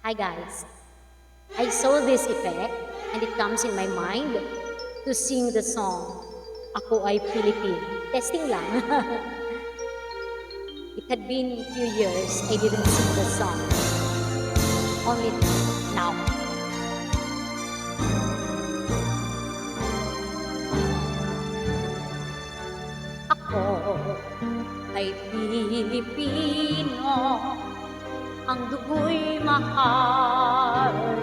Hi guys, I saw this effect and it comes in my mind to sing the song Ako Ay Pilipin. Testing lang. It had been a few years I didn't sing the song. Only now. Ako ay Pilipino, ang dugo'y maharlika,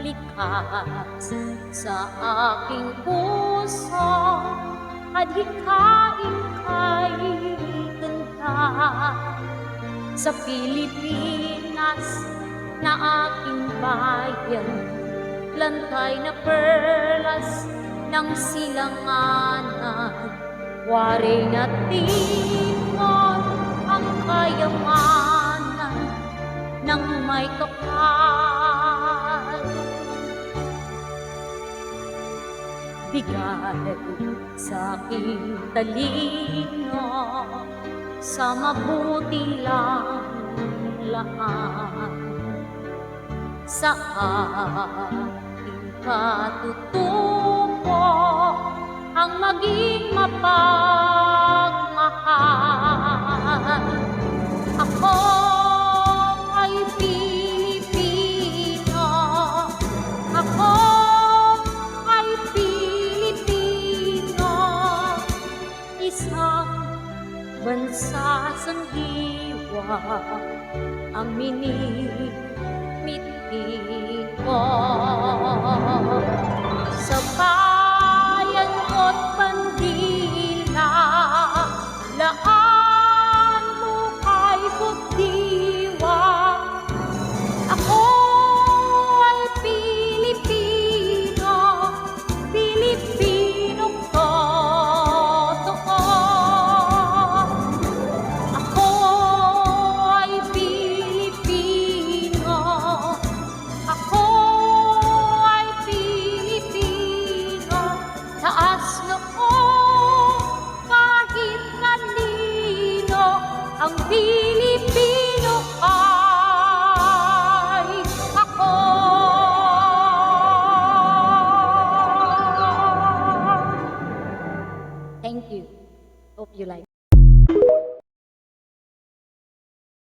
likas sa aking puso, adhikain kay ganda. Sa Pilipinas na aking bayan, lantay na perlas ng silanganan, waray na timon ang kayamanan ng may kapal. Bigay sa aking talino, sa mabuti lang laan, sa aking katutubo ang maging mapagmahal. Ako ay Pilipino, ako ay Pilipino, isang bansa sanghiwa ang minimiti ko. Sa